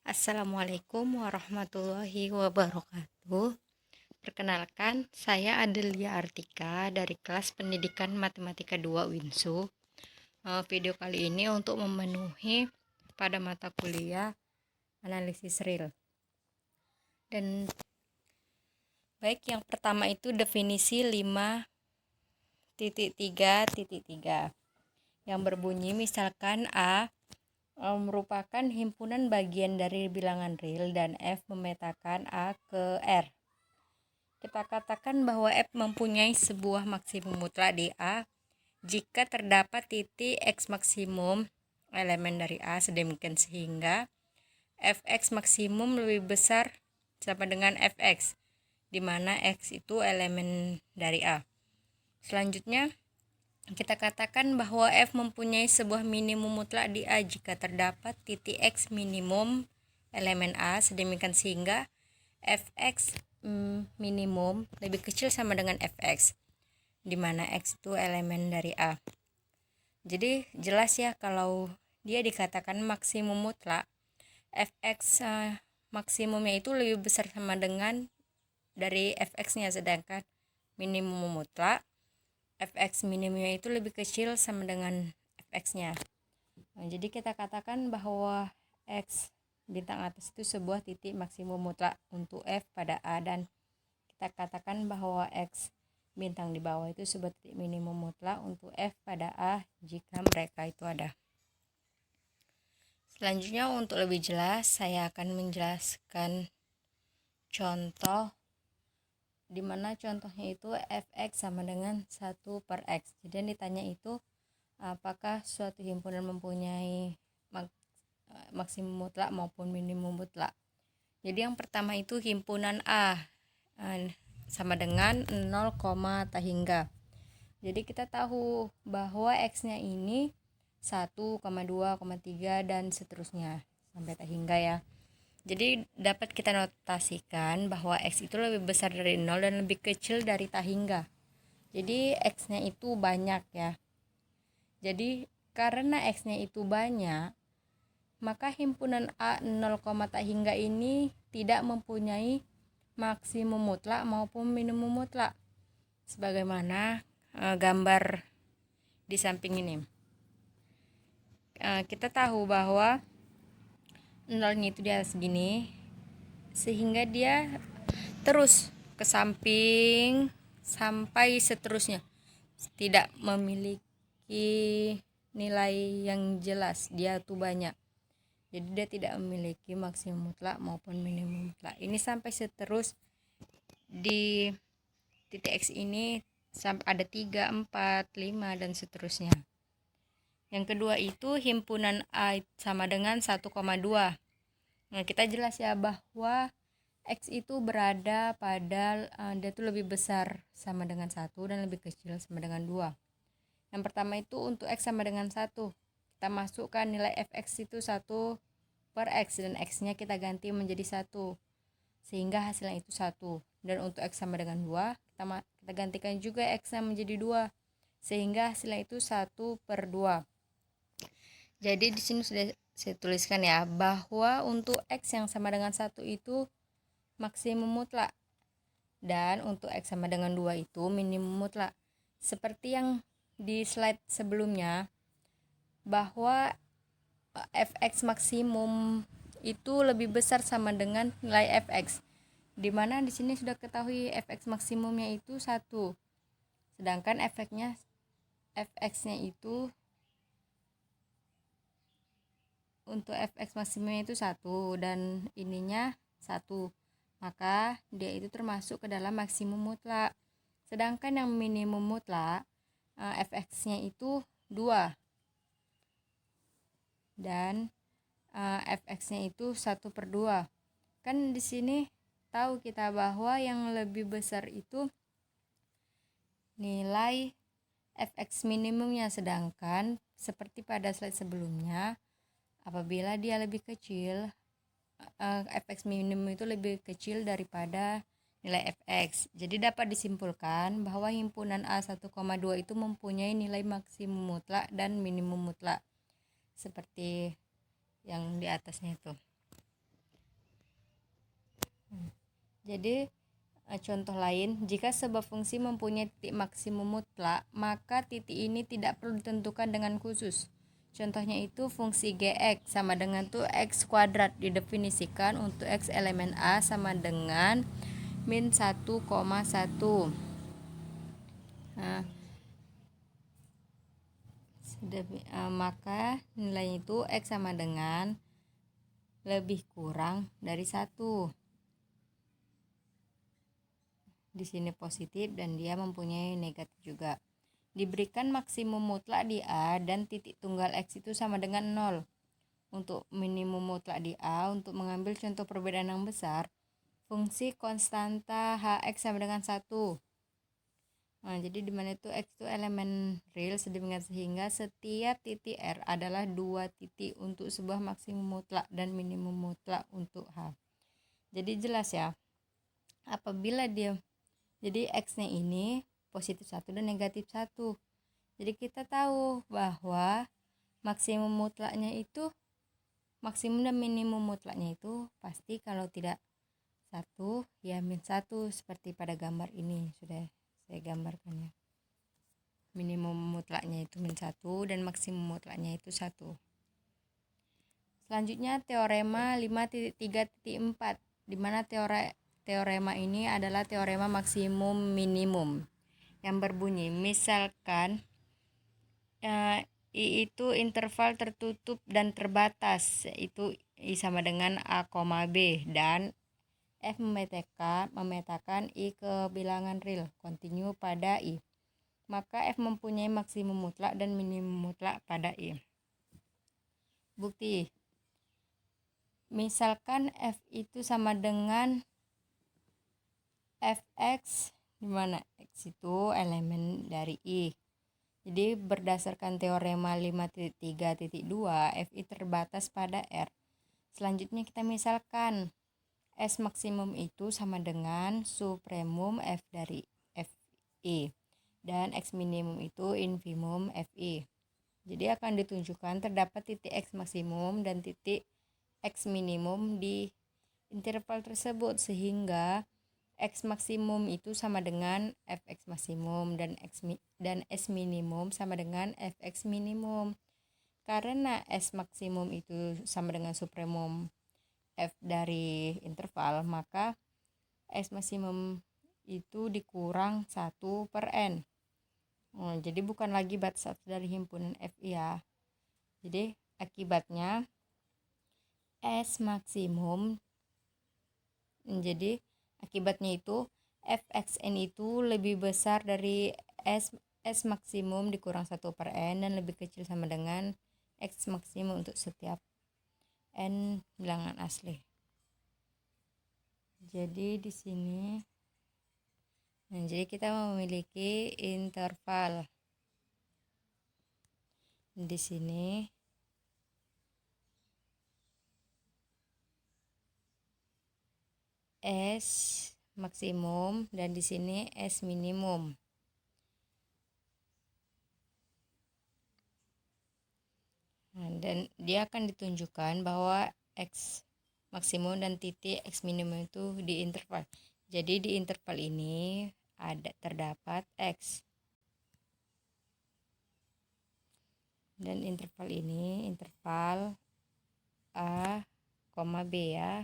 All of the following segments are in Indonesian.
Assalamualaikum warahmatullahi wabarakatuh. Perkenalkan, saya Adelia Artika dari kelas Pendidikan Matematika 2 Winsu. Video kali ini untuk memenuhi pada mata kuliah analisis real. Dan baik, yang pertama itu definisi 5.3.3 yang berbunyi misalkan A merupakan himpunan bagian dari bilangan real dan F memetakan A ke R. Kita katakan bahwa F mempunyai sebuah maksimum mutlak di A jika terdapat titik X maksimum elemen dari A sedemikian sehingga Fx maksimum lebih besar sama dengan Fx, di mana X itu elemen dari A. Selanjutnya, kita katakan bahwa F mempunyai sebuah minimum mutlak di A jika terdapat titik X minimum elemen A sedemikian sehingga Fx minimum lebih kecil sama dengan Fx, di mana X itu elemen dari A. Jadi jelas ya kalau dia dikatakan maksimum mutlak, Fx maksimumnya itu lebih besar sama dengan dari Fx-nya, sedangkan minimum mutlak Fx minimumnya itu lebih kecil sama dengan Fx-nya. Jadi kita katakan bahwa X bintang atas itu sebuah titik maksimum mutlak untuk F pada A, dan kita katakan bahwa X bintang di bawah itu sebuah titik minimum mutlak untuk F pada A jika mereka itu ada. Selanjutnya, untuk lebih jelas saya akan menjelaskan contoh dimana contohnya itu Fx sama dengan 1 per X. Jadi yang ditanya itu apakah suatu himpunan mempunyai maksimum mutlak maupun minimum mutlak. Jadi yang pertama itu himpunan A sama dengan 0, tak hingga. Jadi kita tahu bahwa X-nya ini 1, 2, 3 dan seterusnya sampai tak hingga ya. Jadi dapat kita notasikan bahwa X itu lebih besar dari 0 dan lebih kecil dari tak hingga. Jadi X-nya itu banyak ya. Jadi karena X-nya itu banyak, maka himpunan A 0, tak hingga ini tidak mempunyai maksimum mutlak maupun minimum mutlak. Sebagaimana gambar di samping ini. Kita tahu bahwa 0-nya itu di atas gini, sehingga dia terus ke samping sampai seterusnya, tidak memiliki nilai yang jelas, dia tuh banyak. Jadi dia tidak memiliki maksimum mutlak maupun minimum mutlak. Ini sampai seterus di titik X ini sampai ada 3, 4, 5 dan seterusnya. Yang kedua itu himpunan A sama dengan 1,2. Nah, kita jelas ya bahwa X itu berada pada dia itu lebih besar sama dengan 1 dan lebih kecil sama dengan 2. Yang pertama itu untuk X sama dengan 1. Kita masukkan nilai Fx itu 1 per X dan X-nya kita ganti menjadi 1. Sehingga hasilnya itu 1. Dan untuk X sama dengan 2, kita gantikan juga X-nya menjadi 2. Sehingga hasilnya itu 1 per 2. Jadi di sini sudah saya tuliskan ya bahwa untuk X yang sama dengan 1 itu maksimum mutlak, dan untuk X sama dengan 2 itu minimum mutlak. Seperti yang di slide sebelumnya, bahwa Fx maksimum itu lebih besar sama dengan nilai Fx, dimana di sini sudah ketahui Fx maksimumnya itu 1, sedangkan Fx-nya itu untuk Fx maksimumnya itu 1 dan ininya 1, maka dia itu termasuk ke dalam maksimum mutlak. Sedangkan yang minimum mutlak Fx-nya itu 2 dan Fx-nya itu 1 per 2. Kan di sini tahu kita bahwa yang lebih besar itu nilai Fx minimumnya, sedangkan seperti pada slide sebelumnya, apabila dia lebih kecil, Fx minimum itu lebih kecil daripada nilai Fx. Jadi dapat disimpulkan bahwa himpunan A 1,2 itu mempunyai nilai maksimum mutlak dan minimum mutlak seperti yang di atasnya itu. Jadi contoh lain, jika sebuah fungsi mempunyai titik maksimum mutlak, maka titik ini tidak perlu ditentukan dengan khusus. Contohnya itu fungsi gx sama dengan tuh x kuadrat didefinisikan untuk x elemen a sama dengan min 1,1. Nah, maka nilainya itu x sama dengan lebih kurang dari 1. Di sini positif dan dia mempunyai negatif juga. Diberikan maksimum mutlak di A dan titik tunggal X itu sama dengan 0. Untuk minimum mutlak di A, untuk mengambil contoh perbedaan yang besar, fungsi konstanta Hx sama dengan 1. Nah, jadi dimana itu X itu elemen real sehingga setiap titik R adalah 2 titik untuk sebuah maksimum mutlak dan minimum mutlak untuk H. Jadi jelas ya, apabila dia jadi X-nya ini positif 1 dan negatif 1. Jadi kita tahu bahwa maksimum mutlaknya itu, maksimum dan minimum mutlaknya itu pasti kalau tidak 1 ya min 1, seperti pada gambar ini sudah saya gambarkan ya. Minimum mutlaknya itu min 1 dan maksimum mutlaknya itu 1. Selanjutnya teorema 5.3.4, di mana teorema ini adalah teorema maksimum minimum yang berbunyi misalkan I itu interval tertutup dan terbatas, yaitu I sama dengan A, B, dan F memetakan I ke bilangan real kontinu pada I. Maka F mempunyai maksimum mutlak dan minimum mutlak pada I. Bukti, misalkan F itu sama dengan Fx, di mana X itu elemen dari I. Jadi berdasarkan teorema 5.3.2, Fi terbatas pada R. Selanjutnya kita misalkan S maksimum itu sama dengan supremum F dari Fi dan X minimum itu infimum Fi. Jadi akan ditunjukkan terdapat titik X maksimum dan titik X minimum di interval tersebut, sehingga X maksimum itu sama dengan Fx maksimum dan S minimum sama dengan Fx minimum. Karena S maksimum itu sama dengan supremum F dari interval, maka S maksimum itu dikurang 1/n. Jadi bukan lagi batas dari himpunan Fi ya. Jadi akibatnya S maksimum, jadi akibatnya itu Fxn itu lebih besar dari S maksimum dikurang 1/n dan lebih kecil sama dengan X maksimum untuk setiap N bilangan asli. Jadi di sini, jadi kita memiliki interval. Di sini S maksimum dan di sini S minimum. Dan dia akan ditunjukkan bahwa X maksimum dan titik X minimum itu di interval. Jadi di interval ini terdapat X. Dan interval ini interval A, B ya.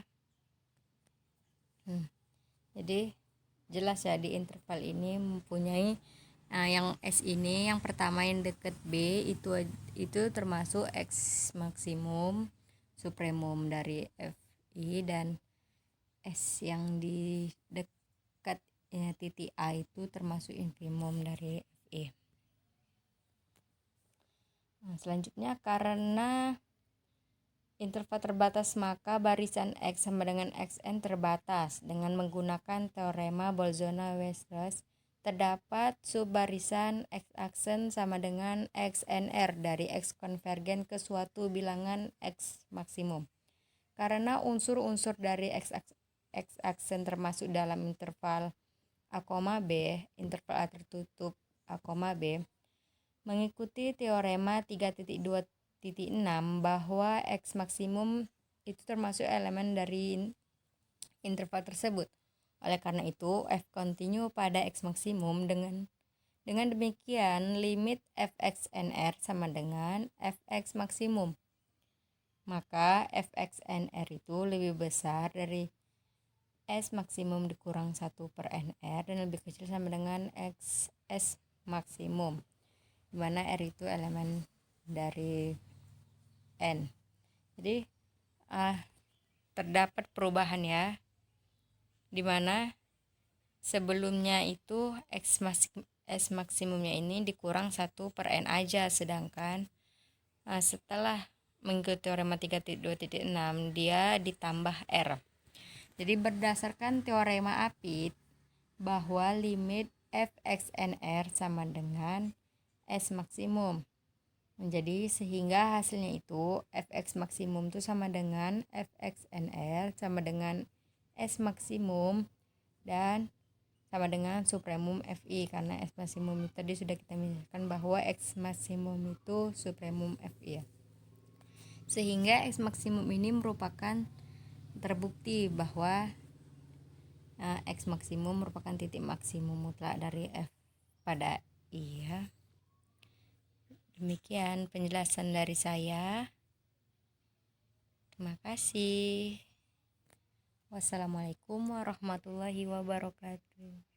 Jadi jelas ya, di interval ini mempunyai yang S ini, yang pertama yang dekat B itu termasuk X maksimum supremum dari Fi, dan S yang di dekat titik A itu termasuk infimum dari Fi. Selanjutnya, karena interval terbatas maka barisan X sama dengan Xn terbatas. Dengan menggunakan teorema Bolzano-Weierstrass, terdapat subbarisan X-aksen sama dengan XNR dari X konvergen ke suatu bilangan X maksimum. Karena unsur-unsur dari X-aksen termasuk dalam interval A, B, interval A tertutup A, B, mengikuti teorema 3.2.6 bahwa X maksimum itu termasuk elemen dari interval tersebut. Oleh karena itu, f continue pada x maksimum. Dengan demikian, limit fx nr sama dengan fx maksimum. Maka fx nr itu lebih besar dari s maksimum dikurang 1 per nr dan lebih kecil sama dengan x s maksimum, dimana r itu elemen dari n. Jadi terdapat perubahan ya, dimana sebelumnya itu s maksimumnya ini dikurang 1 per n aja, sedangkan setelah mengikuti teorema 3.2.6 dia ditambah r. Jadi berdasarkan teorema Apit bahwa limit fx nr sama dengan s maksimum. Jadi sehingga hasilnya itu fx maksimum itu sama dengan fx nr sama dengan s maksimum dan sama dengan supremum fi, karena s maksimum tadi sudah kita misalkan bahwa x maksimum itu supremum fi ya. Sehingga x maksimum ini merupakan terbukti bahwa x maksimum merupakan titik maksimum mutlak dari f pada i ya. Demikian penjelasan dari saya. Terima kasih. Wassalamualaikum warahmatullahi wabarakatuh.